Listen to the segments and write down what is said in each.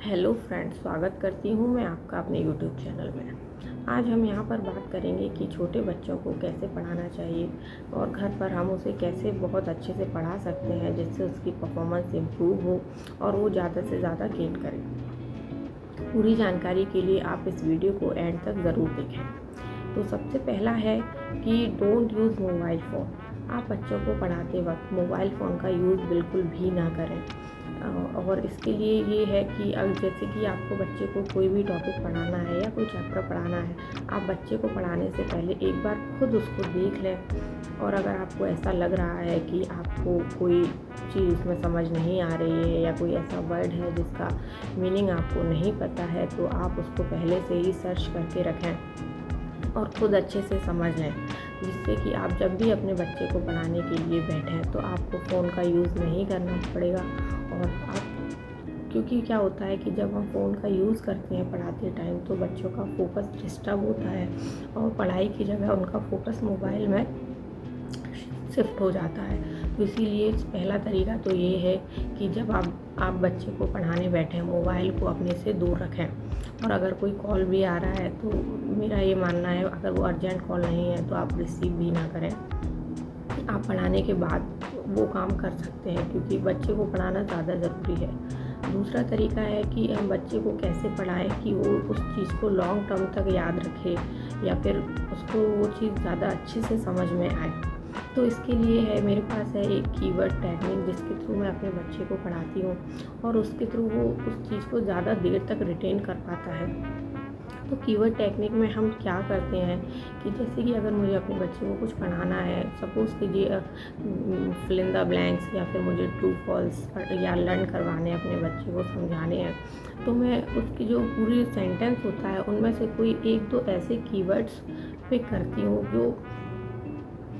Hello friends, स्वागत करती हूँ मैं आपका अपने यूट्यूब चैनल में। आज हम यहाँ पर बात करेंगे कि छोटे बच्चों को कैसे पढ़ाना चाहिए और घर पर हम उसे कैसे बहुत अच्छे से पढ़ा सकते हैं जिससे उसकी परफॉर्मेंस इम्प्रूव हो और वो ज़्यादा से ज़्यादा गेन करे। पूरी जानकारी के लिए आप इस वीडियो को एंड तक ज़रूर देखें। तो सबसे पहला है कि डोंट यूज़ मोबाइल फ़ोन। आप बच्चों को पढ़ाते वक्त मोबाइल फ़ोन का यूज़ बिल्कुल भी ना करें। और इसके लिए ये है कि अब जैसे कि आपको बच्चे को कोई भी टॉपिक पढ़ाना है या कोई चैप्टर पढ़ाना है, आप बच्चे को पढ़ाने से पहले एक बार खुद उसको देख लें। और अगर आपको ऐसा लग रहा है कि आपको कोई चीज़ उसमें समझ नहीं आ रही है या कोई ऐसा वर्ड है जिसका मीनिंग आपको नहीं पता है, तो आप उसको पहले से ही सर्च करके रखें और ख़ुद अच्छे से समझ लें, जिससे कि आप जब भी अपने बच्चे को पढ़ाने के लिए बैठें तो आपको फ़ोन का यूज़ नहीं करना पड़ेगा। और आप क्योंकि क्या होता है कि जब हम फ़ोन का यूज़ करते हैं पढ़ाते टाइम तो बच्चों का फोकस डिस्टर्ब होता है और पढ़ाई की जगह उनका फोकस मोबाइल में शिफ्ट हो जाता है। तो इसीलिए पहला तरीका तो ये है कि जब आप बच्चे को पढ़ाने बैठें मोबाइल को अपने से दूर रखें। और अगर कोई कॉल भी आ रहा है तो मेरा ये मानना है, अगर वो अर्जेंट कॉल नहीं है तो आप रिसीव भी ना करें। आप पढ़ाने के बाद वो काम कर सकते हैं, क्योंकि बच्चे को पढ़ाना ज़्यादा ज़रूरी है। दूसरा तरीका है कि हम बच्चे को कैसे पढ़ाएं कि वो उस चीज़ को लॉन्ग टर्म तक याद रखे या फिर उसको वो चीज़ ज़्यादा अच्छे से समझ में आए। तो इसके लिए है मेरे पास है एक कीवर्ड टेक्निक, जिसके थ्रू मैं अपने बच्चे को पढ़ाती हूँ और उसके थ्रू वो उस चीज़ को ज़्यादा देर तक रिटेन कर पाता है। तो कीवर्ड टेक्निक में हम क्या करते हैं कि जैसे कि अगर मुझे अपने बच्चे को कुछ पढ़ाना है, सपोज़ कीजिए फिल इन द ब्लैंक्स, या फिर मुझे ट्रू फॉल्स या लर्न करवाने हैं, अपने बच्चे को समझाने हैं, तो मैं उसकी जो पूरी सेंटेंस होता है उनमें से कोई एक दो ऐसे कीवर्ड्स पिक करती हूँ जो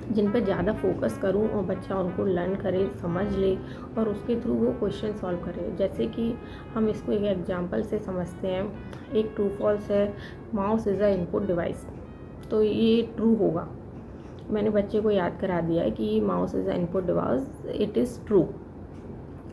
जिन पर ज़्यादा फोकस करूं और बच्चा उनको लर्न करे, समझ ले और उसके थ्रू वो क्वेश्चन सॉल्व करे। जैसे कि हम इसको एक एग्जांपल से समझते हैं। एक ट्रू फॉल्स है, mouse is a input device. तो ये ट्रू होगा। मैंने बच्चे को याद करा दिया है कि mouse is a input device, it is true.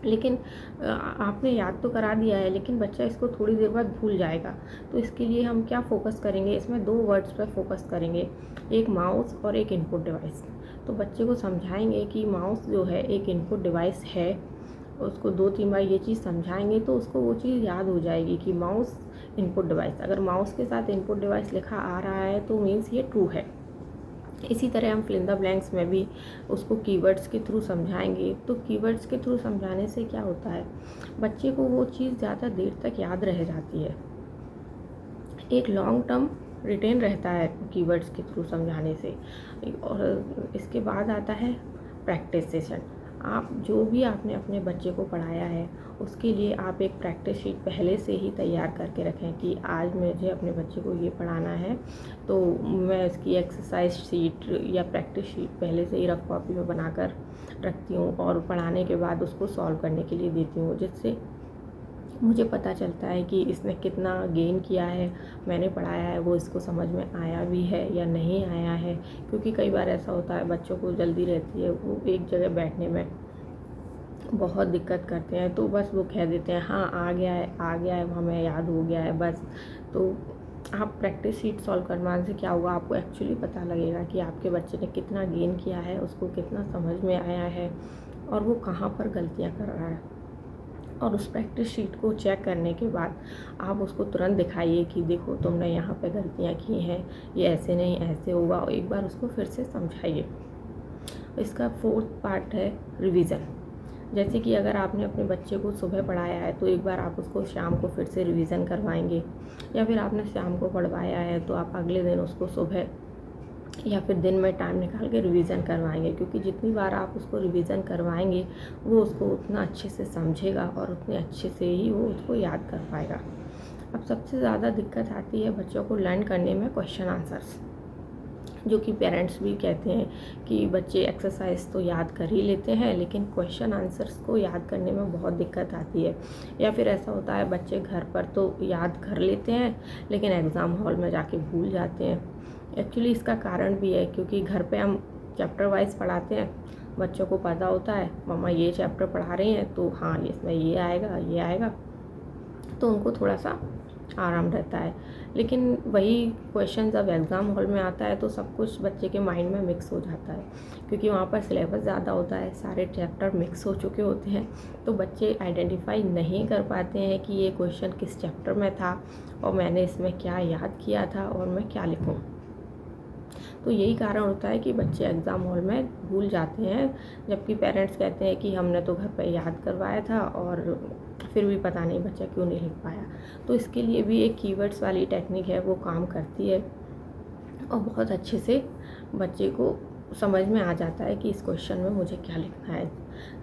लेकिन आपने याद तो करा दिया है, लेकिन बच्चा इसको थोड़ी देर बाद भूल जाएगा। तो इसके लिए हम क्या फ़ोकस करेंगे, इसमें दो वर्ड्स पर फोकस करेंगे, एक माउस और एक इनपुट डिवाइस। तो बच्चे को समझाएंगे कि माउस जो है एक इनपुट डिवाइस है, उसको 2-3 बार ये चीज़ समझाएंगे तो उसको वो चीज़ याद हो जाएगी कि माउस इनपुट डिवाइस। अगर माउस के साथ इनपुट डिवाइस लिखा आ रहा है तो मीन्स ये ट्रू है। इसी तरह हम फिल इन द ब्लैंक्स में भी उसको कीवर्ड्स के थ्रू समझाएंगे। तो कीवर्ड्स के थ्रू समझाने से क्या होता है, बच्चे को वो चीज़ ज़्यादा देर तक याद रह जाती है, एक लॉन्ग टर्म रिटेन रहता है कीवर्ड्स के थ्रू समझाने से। और इसके बाद आता है प्रैक्टिस सेशन। आप जो भी आपने अपने बच्चे को पढ़ाया है उसके लिए आप एक प्रैक्टिस शीट पहले से ही तैयार करके रखें कि आज मुझे अपने बच्चे को ये पढ़ाना है, तो मैं इसकी एक्सरसाइज शीट या प्रैक्टिस शीट पहले से ही रफ कॉपी में बनाकर रखती हूँ और पढ़ाने के बाद उसको सॉल्व करने के लिए देती हूँ, जिससे मुझे पता चलता है कि इसने कितना गेन किया है, मैंने पढ़ाया है वो इसको समझ में आया भी है या नहीं आया है। क्योंकि कई बार ऐसा होता है बच्चों को जल्दी रहती है, वो एक जगह बैठने में बहुत दिक्कत करते हैं, तो बस वो कह देते हैं हाँ आ गया है, हमें याद हो गया है बस। तो आप प्रैक्टिस शीट सॉल्व करवाने से क्या होगा, आपको एक्चुअली पता लगेगा कि आपके बच्चे ने कितना गेन किया है, उसको कितना समझ में आया है और वो कहाँ पर गलतियाँ कर रहा है। और उस प्रैक्टिस शीट को चेक करने के बाद आप उसको तुरंत दिखाइए कि देखो तुमने यहाँ पे गलतियाँ की हैं, ये ऐसे नहीं ऐसे होगा, और एक बार उसको फिर से समझाइए। इसका फोर्थ पार्ट है रिवीज़न। जैसे कि अगर आपने अपने बच्चे को सुबह पढ़ाया है तो एक बार आप उसको शाम को फिर से रिवीज़न करवाएंगे, या फिर आपने शाम को पढ़वाया है तो आप अगले दिन उसको सुबह या फिर दिन में टाइम निकाल के रिवीज़न करवाएंगे। क्योंकि जितनी बार आप उसको रिवीज़न करवाएंगे वो उसको उतना अच्छे से समझेगा और उतने अच्छे से ही वो उसको याद कर पाएगा। अब सबसे ज़्यादा दिक्कत आती है बच्चों को लर्न करने में क्वेश्चन आंसर्स, जो कि पेरेंट्स भी कहते हैं कि बच्चे एक्सरसाइज तो याद कर ही लेते हैं लेकिन क्वेश्चन आंसर्स को याद करने में बहुत दिक्कत आती है। या फिर ऐसा होता है बच्चे घर पर तो याद कर लेते हैं लेकिन एग्ज़ाम हॉल में जाके भूल जाते हैं। एक्चुअली इसका कारण भी है क्योंकि घर पे हम चैप्टर वाइज पढ़ाते हैं, बच्चों को पता होता है मम्मा ये चैप्टर पढ़ा रही हैं तो हाँ इसमें ये आएगा ये आएगा। तो उनको थोड़ा सा आराम रहता है। लेकिन वही क्वेश्चन जब एग्ज़ाम हॉल में आता है तो सब कुछ बच्चे के माइंड में मिक्स हो जाता है, क्योंकि वहाँ पर सिलेबस ज़्यादा होता है, सारे चैप्टर मिक्स हो चुके होते हैं, तो बच्चे आइडेंटिफाई नहीं कर पाते हैं कि ये क्वेश्चन किस चैप्टर में था और मैंने इसमें क्या याद किया था और मैं क्या लिखूँ। तो यही कारण होता है कि बच्चे एग्ज़ाम हॉल में भूल जाते हैं, जबकि पेरेंट्स कहते हैं कि हमने तो घर पे याद करवाया था और फिर भी पता नहीं बच्चा क्यों नहीं लिख पाया। तो इसके लिए भी एक कीवर्ड्स वाली टेक्निक है, वो काम करती है और बहुत अच्छे से बच्चे को समझ में आ जाता है कि इस क्वेश्चन में मुझे क्या लिखना है।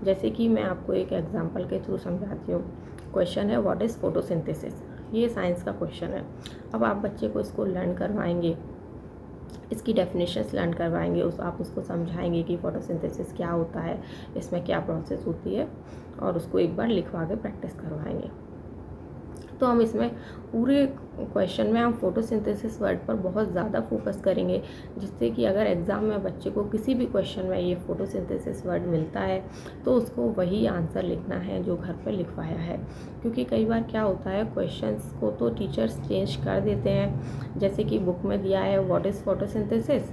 जैसे कि मैं आपको एक एग्जांपल के थ्रू समझाती हूँ। क्वेश्चन है व्हाट इज़ फोटोसिंथेसिस। ये साइंस का क्वेश्चन है। अब आप बच्चे को इसको लर्न करवाएंगे, इसकी डेफिनेशंस लर्न करवाएंगे, आप उसको समझाएंगे कि फ़ोटोसिंथेसिस क्या होता है, इसमें क्या प्रोसेस होती है, और उसको एक बार लिखवा के प्रैक्टिस करवाएंगे। तो हम इसमें पूरे क्वेश्चन में हम फोटोसिंथेसिस वर्ड पर बहुत ज़्यादा फोकस करेंगे, जिससे कि अगर एग्ज़ाम में बच्चे को किसी भी क्वेश्चन में ये फोटोसिंथेसिस वर्ड मिलता है तो उसको वही आंसर लिखना है जो घर पर लिखवाया है। क्योंकि कई बार क्या होता है, क्वेश्चंस को तो टीचर्स चेंज कर देते हैं। जैसे कि बुक में दिया है व्हाट इज़ फोटोसिंथेसिस,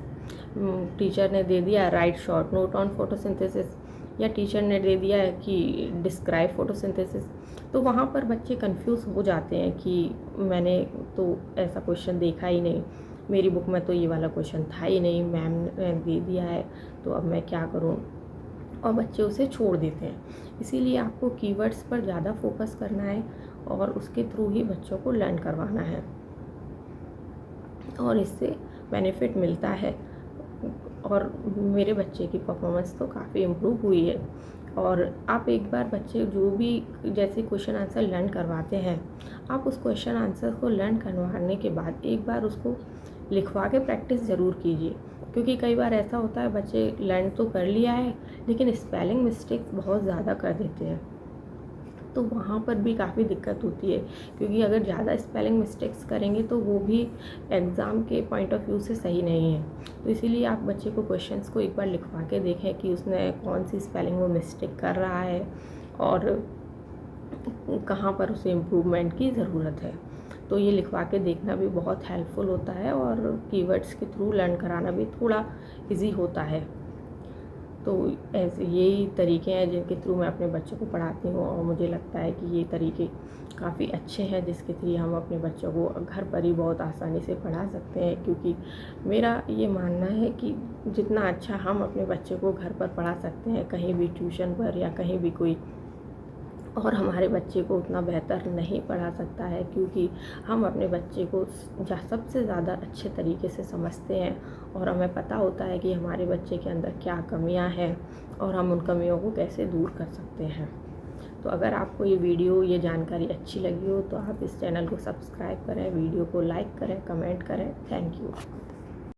टीचर ने दे दिया right short note on photosynthesis, या टीचर ने दे दिया है कि डिस्क्राइब फोटोसिंथेसिस। तो वहाँ पर बच्चे कंफ्यूज हो जाते हैं कि मैंने तो ऐसा क्वेश्चन देखा ही नहीं, मेरी बुक में तो ये वाला क्वेश्चन था ही नहीं, मैम ने दे दिया है, तो अब मैं क्या करूँ, और बच्चे उसे छोड़ देते हैं। इसीलिए आपको कीवर्ड्स पर ज़्यादा फोकस करना है और उसके थ्रू ही बच्चों को लर्न करवाना है, और इससे बेनिफिट मिलता है। और मेरे बच्चे की परफॉर्मेंस तो काफ़ी इम्प्रूव हुई है। और आप एक बार बच्चे जो भी जैसे क्वेश्चन आंसर लर्न करवाते हैं, आप उस क्वेश्चन आंसर को लर्न करवाने के बाद एक बार उसको लिखवा के प्रैक्टिस ज़रूर कीजिए। क्योंकि कई बार ऐसा होता है बच्चे लर्न तो कर लिया है लेकिन स्पेलिंग मिस्टेक्स बहुत ज़्यादा कर देते हैं, तो वहाँ पर भी काफ़ी दिक्कत होती है। क्योंकि अगर ज़्यादा स्पेलिंग मिस्टेक्स करेंगे तो वो भी एग्ज़ाम के पॉइंट ऑफ व्यू से सही नहीं है। तो इसीलिए आप बच्चे को क्वेश्चंस को एक बार लिखवा के देखें कि उसने कौन सी स्पेलिंग वो मिस्टेक कर रहा है और कहाँ पर उसे इम्प्रूवमेंट की ज़रूरत है। तो ये लिखवा के देखना भी बहुत हेल्पफुल होता है और कीवर्ड्स के थ्रू लर्न कराना भी थोड़ा ईजी होता है। तो ऐसे यही तरीके हैं जिनके थ्रू मैं अपने बच्चों को पढ़ाती हूँ, और मुझे लगता है कि ये तरीके काफ़ी अच्छे हैं जिसके थ्रू हम अपने बच्चों को घर पर ही बहुत आसानी से पढ़ा सकते हैं। क्योंकि मेरा ये मानना है कि जितना अच्छा हम अपने बच्चे को घर पर पढ़ा सकते हैं, कहीं भी ट्यूशन पर या कहीं भी कोई और हमारे बच्चे को उतना बेहतर नहीं पढ़ा सकता है। क्योंकि हम अपने बच्चे को सबसे ज़्यादा अच्छे तरीके से समझते हैं और हमें पता होता है कि हमारे बच्चे के अंदर क्या कमियां हैं और हम उन कमियों को कैसे दूर कर सकते हैं। तो अगर आपको ये वीडियो, ये जानकारी अच्छी लगी हो तो आप इस चैनल को सब्सक्राइब करें, वीडियो को लाइक करें, कमेंट करें। Thank you.